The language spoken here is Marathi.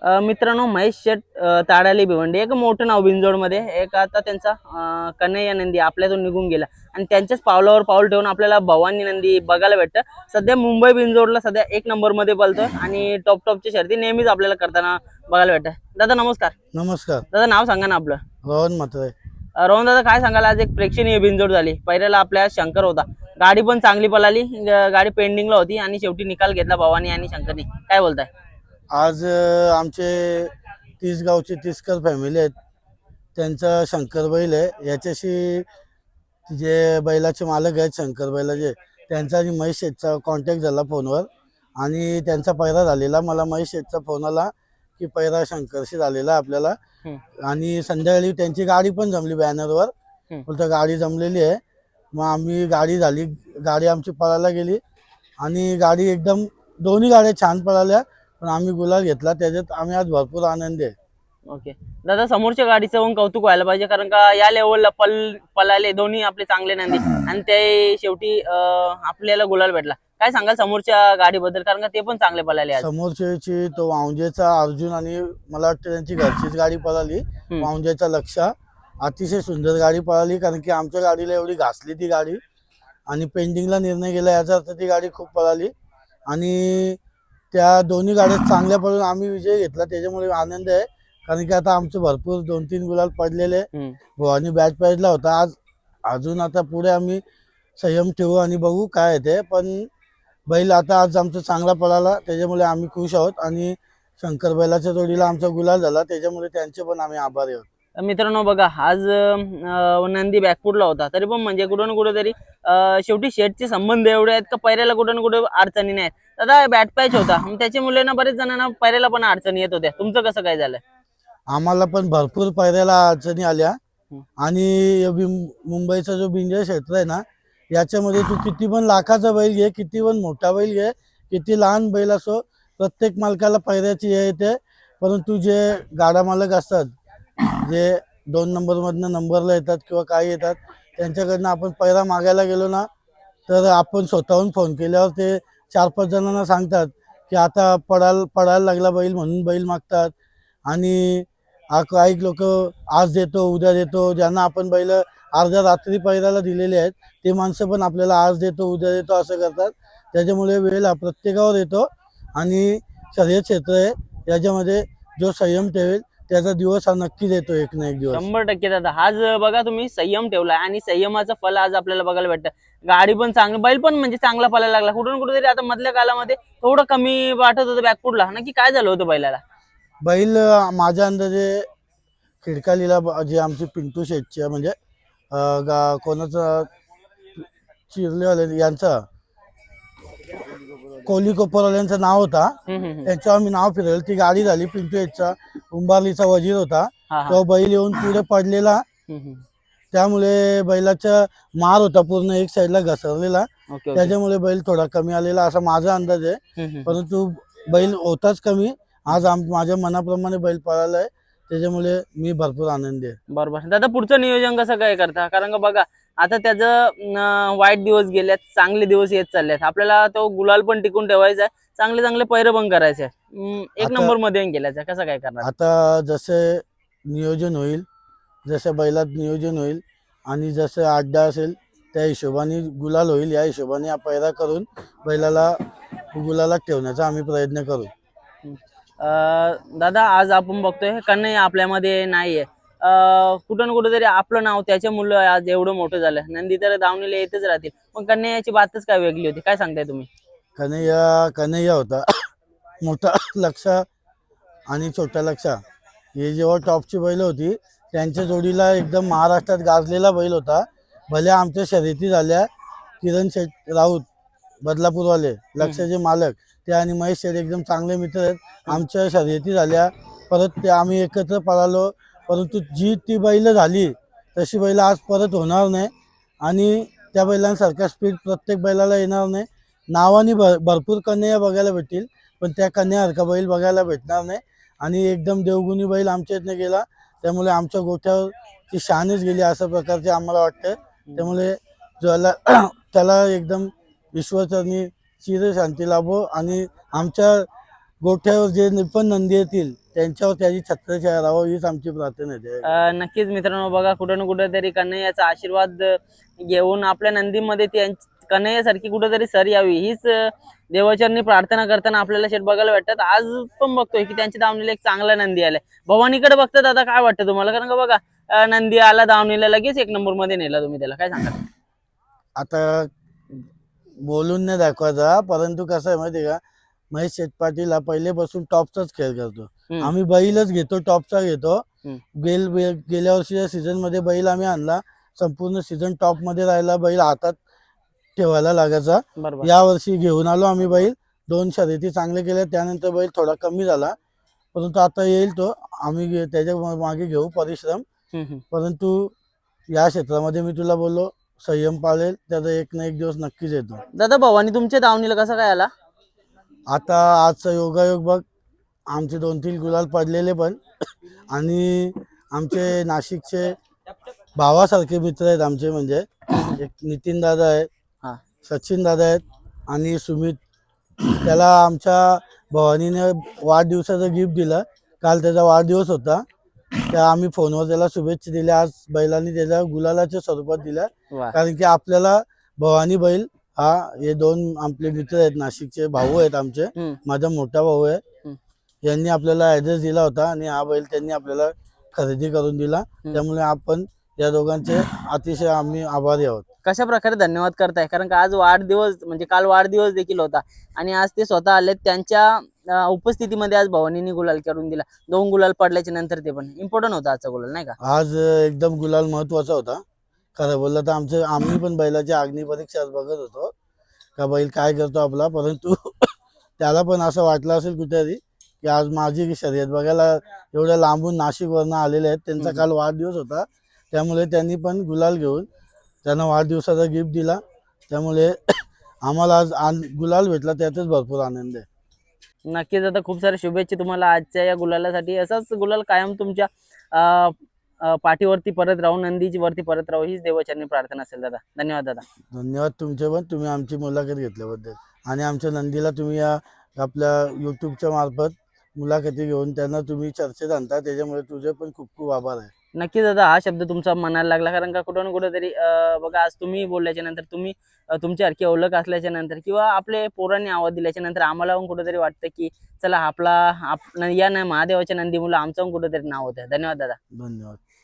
मित्रांनो, महेश शेट ताडाली भिवंडी एक मोठं नाव बिंजोडमध्ये. एक आता त्यांचा कन्हैया नंदी आपल्यातून निघून गेला आणि त्यांच्याच पावलावर पाऊल ठेवून आपल्याला भवानी नंदी बघायला भेटतं. सध्या मुंबई बिंजोडला सध्या 1 नंबरमध्ये पळतोय आणि टॉपची शर्ती नेहमीच आपल्याला करताना बघायला भेटतं. दादा नमस्कार. नमस्कार. दादा नाव सांगा ना आपलं. रोहन म्हात्रे. रोहन दादा, काय सांगाल? आज एक प्रेक्षणीय बिंजोड झाली. पहिल्याला आपल्या शंकर होता, गाडी पण चांगली पळाली, गाडी पेंडिंगला होती आणि शेवटी निकाल घेतला भवानी आणि शंकरनी. काय बोलताय? आज आमचे 30 गावचे तिसकर फॅमिली आहेत. त्यांचा शंकर बैल आहे. याच्याशी जे बैलाचे मालक आहेत शंकर बैलाचे, त्यांचा आणि महेश शेठचा कॉन्टॅक्ट झाला फोनवर आणि त्यांचा पैरा झालेला. मला महेश शेठचा फोन आला की पैरा शंकरशी झालेला आपल्याला. आणि संध्याकाळी त्यांची गाडी पण जमली बॅनरवर. बोलता गाडी जमलेली आहे. मग आम्ही गाडी झाली, गाडी आमची पळायला गेली आणि गाडी एकदम दोन्ही गाड्या छान पळाल्या. पण आम्ही गुलाल घेतला, त्याच्यात आम्ही आज भरपूर आनंदी आहे. ओके दादा, समोरच्या गाडीचं पण कौतुक व्हायला पाहिजे, कारण का या लेवलला पळाले दोन्ही आपले चांगले नंदी आणि ते शेवटी आपल्याला गुलाल भेटला. काय सांगाल समोरच्या गाडीबद्दल, कारण का ते पण चांगले पळाले आज? समोरच्याची तो वांजेचा अर्जुन आणि मला वाटतं त्यांची घरचीच गाडी पळाली. वांजेचा लक्ष अतिशय सुंदर गाडी पळाली, कारण की आमच्या गाडीला एवढी घासली ती गाडी आणि पेंडिंगला निर्णय गेला, याचा अर्थ ती गाडी खूप पळाली. आणि त्या दोन्ही गाड्या चांगल्या पळून आम्ही विजय घेतला, त्याच्यामुळे आनंद आहे. कारण की आता आमचे भरपूर 2-3 गुलाल पडलेले. भवानी बॅट प्राईजला होता. आज अजून आता पुढे आम्ही संयम ठेवू आणि बघू काय आहे ते. पण बैल आता आज आमचा चांगला पळाला, त्याच्यामुळे आम्ही खुश आहोत. आणि शंकर बैलाच्या जोडीला आमचा गुलाल झाला, त्याच्यामुळे त्यांचे पण आम्ही आभारी आहोत. मित्रांनो बघा, आज नंदी बॅकफुटला होता, तरी पण म्हणजे कुठं ना कुठं तरी शेवटी शेटचे संबंध एवढे आहेत का पैऱ्याला कुठं ना कुठं अडचणी नाही. दादा बॅट पॅच होता, त्याच्यामुळे ना बरेच जणांना पैऱ्याला पण अडचणी येत होत्या. तुमचं कसं काय झालं? आम्हाला पण भरपूर पैऱ्याला अडचणी आल्या. आणि मुंबईचा जो बिंजोड क्षेत्र आहे ना, याच्यामध्ये तू किती पण लाखाचा बैल घे, किती पण मोठा बैल घे, किती लहान बैल असो, प्रत्येक मालकाला पैऱ्याची हे येते. परंतु जे गाडा मालक असतात, जे 2 नंबरमधनं नंबरला येतात किंवा काही येतात, त्यांच्याकडनं आपण पैरा मागायला गेलो ना, तर आपण स्वतःहून फोन केल्यावर ते 4-5 जणांना सांगतात की आता पडायला लागला बैल म्हणून बैल मागतात. आणि काही लोक आज देतो उद्या देतो, ज्यांना आपण बैल अर्ध्या रात्री पैराला दिलेले आहेत, ते माणसं पण आपल्याला आज देतो उद्या देतो असं करतात. त्याच्यामुळे वेळ हा प्रत्येकावर येतो. आणि शर्यत क्षेत्र आहे, याच्यामध्ये जो संयम ठेवेल त्याचा दिवस हा नक्कीच येतो, एक ना एक दिवस. 100% दादा. आज बघा तुम्ही संयम ठेवलाय आणि संयमाचं फल आज आपल्याला बघायला भेटतं. गाडी पण चांगली, बैल पण म्हणजे चांगला पळायला लागला. कुठून कुठेतरी आता मधल्या कालामध्ये थोडं कमी वाटत होतं बॅकफुटला, नक्की काय झालं होतं बैलाला? बैल माझ्या अंदाजे खिडकालीला जे आमची पिंटू शेटची म्हणजे कोणाचं चिरलेवाले यांचा कोहली कोपरवाल्यांचं नाव होता, त्यांच्यावर मी नाव फिरवलं. ती गाडी झाली पिंटू शेटचा, उंबारलीचा वजीर होता. तो बैल येऊन पुढे पडलेला, त्यामुळे बैलाचा मार होता पूर्ण एक साईडला घसरलेला. त्याच्यामुळे बैल थोडा कमी आलेला असा माझा अंदाज आहे. परंतु बैल होताच कमी. आज माझ्या मनाप्रमाणे बैल पळाला आहे, त्याच्यामुळे मी भरपूर आनंदी आहे. बरोबर दादा, पुढचं नियोजन कसं काय करता? कारण का बघा आता त्याचं वाईट दिवस गेल्यात, चांगले दिवस येत चाललेत. आपल्याला तो गुलाल पण टिकून ठेवायचा आहे, चांगले चांगले पैरे पण करायचे, 1 नंबर मध्ये गेल्याचं कसं काय करणार? आता जसे नियोजन होईल, जसं बैलात नियोजन होईल आणि जसं अड्डा असेल त्या हिशोबाने गुलाल होईल. या हिशोबाने हा पैरा करून बैलाला गुलाला ठेवण्याचा आम्ही प्रयत्न करू. दादा आज आपण बघतोय कन्हैया आपल्यामध्ये नाहीये. कुठं ना कुठं तरी आपलं नाव त्याच्या मुलं आज एवढं मोठं झालं. नंदी तर दावणीला येतच राहतील, पण कन्हैयाची बातच काय वेगळी होती. काय सांगताय तुम्ही? कन्हैया होता मोठा लक्ष आणि छोटा लक्ष, हे जेव्हा टॉपची बैल होती त्यांच्या जोडीला एकदम महाराष्ट्रात गाजलेला बैल होता. भले आमच्या शर्यती झाल्या, किरण शेठ राऊत बदलापूरवाले लक्षाचे मालक ते आणि महेश शेठ एकदम चांगले मित्र आहेत. आमच्या शर्यती झाल्या, परत ते आम्ही एकत्र पळालो. परंतु जी ती बैल झाली तशी बैल आज परत होणार नाही आणि त्या बैलांसारखा स्पीड प्रत्येक बैलाला येणार नाही. नावाने भरपूर कन्हैया बघायला भेटतील, पण त्या कन्हैयासारखा बैल बघायला भेटणार नाही. आणि एकदम देवगुणी बैल आमच्या इथनं गेला, त्यामुळे आमच्या गोठ्यावर ती शानच गेली असं प्रकारचे आम्हाला वाटतं. त्यामुळे ज्याला त्याला एकदम ईश्वरचरणी चिर शांती लाभो आणि आमच्या गोठ्यावर जे पण नंदी येतील त्यांच्यावर त्याची छत्रछाया राहावं हीच आमची प्रार्थना आहे. नक्कीच मित्रांनो, बघा कुठं ना कुठेतरी कन्हैयाचा आशीर्वाद घेऊन आपल्या नंदीमध्ये ती कन्हैयासारखी कुठेतरी सर यावी हीच देवाचरणी प्रार्थना करताना आपल्याला शेट बघायला भेटतात. आज पण बघतोय की त्यांच्या दावणीला एक चांगला नंदी आलाय. भवानीकडे बघतात आता काय वाटतं तुम्हाला? कारण का बघा नंदी आला दावणीला, लगेच 1 नंबर मध्ये नेला तुम्ही त्याला, काय सांगा? आता बोलून नाही दाखवायचा, परंतु कसं आहे माहिती आहे का, महेश शेठ पाटील हा पहिलेपासून टॉपचाच खेळ करतो. आम्ही बैलच घेतो, टॉपचा घेतो. गेल्या वर्षीच्या सीझन मध्ये बैल आम्ही आणला, संपूर्ण सीझन टॉप मध्ये राहिला, बैल हातात ठेवायला लागायचा. बरोबर. या वर्षी घेऊन आलो आम्ही बैल, 2 शर्यती चांगले केल्या, त्यानंतर बैल थोडा कमी झाला, परंतु आता येईल तो. आम्ही त्याच्या मागे घेऊ परिश्रम, परंतु या क्षेत्रामध्ये मी तुला बोललो संयम पाळेल, त्याचा एक ना एक दिवस नक्कीच येतो. दादा भवानी तुमच्या दावणीला कसा काय आला? आता आजचा योगायोग बघ, आमचे 2-3 गुलाल पडलेले पण, आणि आमचे नाशिकचे भावासारखे मित्र आहेत आमचे, म्हणजे एक नितीन दादा आहेत, हा. सचिन दादा आहेत आणि सुमित. त्याला आमच्या भवानीने वाढदिवसाचं गिफ्ट दिलं. काल त्याचा वाढदिवस होता, त्या आम्ही फोनवर त्याला शुभेच्छा दिल्या. आज बैलांनी त्याला गुलालाच्या स्वरूपात दिल्या, वा. कारण की आपल्याला भवानी बैल हा, हे 2 आपले मित्र आहेत, नाशिकचे भाऊ आहेत आमचे. माझा मोठा भाऊ आहे, यांनी आपल्याला ऍड्रेस दिला होता आणि हा बैल त्यांनी आपल्याला खरेदी करून दिला. त्यामुळे आपण या दोघांचे अतिशय आम्ही आभारी आहोत. कशा प्रकारे धन्यवाद करताय? कारण का आज वाढदिवस, म्हणजे काल वाढदिवस देखील होता आणि आज ते स्वतः आले, त्यांच्या उपस्थितीमध्ये आज भवानीने गुलाल करून दिला. 2 गुलाल पडल्याच्या नंतर ते पण इम्पॉर्टंट होता आजचा गुलाल, नाही का? आज एकदम गुलाल महत्वाचा होता. खरं बोललं तर आम्ही पण बैलाची अग्नी परीक्षा बघत होतो का बैल काय करतो आपला, परंतु त्याला पण असं वाटलं असेल कुठेतरी की आज माझी शर्यत बघायला एवढ्या लांबून नाशिकवरनं आलेले आहेत. त्यांचा काल वाढदिवस होता, त्यामुळे त्यांनी पण गुलाल घेऊन त्यांना वाढदिवसाचा गिफ्ट दिला. त्यामुळे आम्हाला आज गुलाल भेटला, त्यातच भरपूर आनंद आहे. नक्कीच. आता खूप साऱ्या शुभेच्छा तुम्हाला आजच्या या गुलालासाठी. असाच गुलाल कायम तुमच्या पाठीवरती परत राहू, नंदीची वरती परत राहू, हीच देवाचरणी प्रार्थना असेल दादा. धन्यवाद दादा. धन्यवाद तुमचे पण, तुम्ही आमची मुलाखत घेतल्याबद्दल, आणि आमच्या नंदीला तुम्ही या आपल्या यूट्यूबच्या मार्फत मुलाखती घेऊन त्यांना तुम्ही चर्चेत आणता, त्याच्यामुळे तुझे पण खूप खूप आभार आहे. नक्कीच दादा, हा शब्द तुमचा मनाला लागला. कारण का कुठं ना कुठेतरी बघा आज तुम्ही बोलल्याच्या नंतर, तुम्ही तुमच्यासारखी ओळख असल्याच्या नंतर, किंवा आपले पोरांनी आवाज दिल्याच्या नंतर आम्हाला पण कुठेतरी वाटतं की चला आपला या महादेवाच्या नंदी मुलं आमचं पण कुठेतरी नाव होतं. धन्यवाद दादा. धन्यवाद.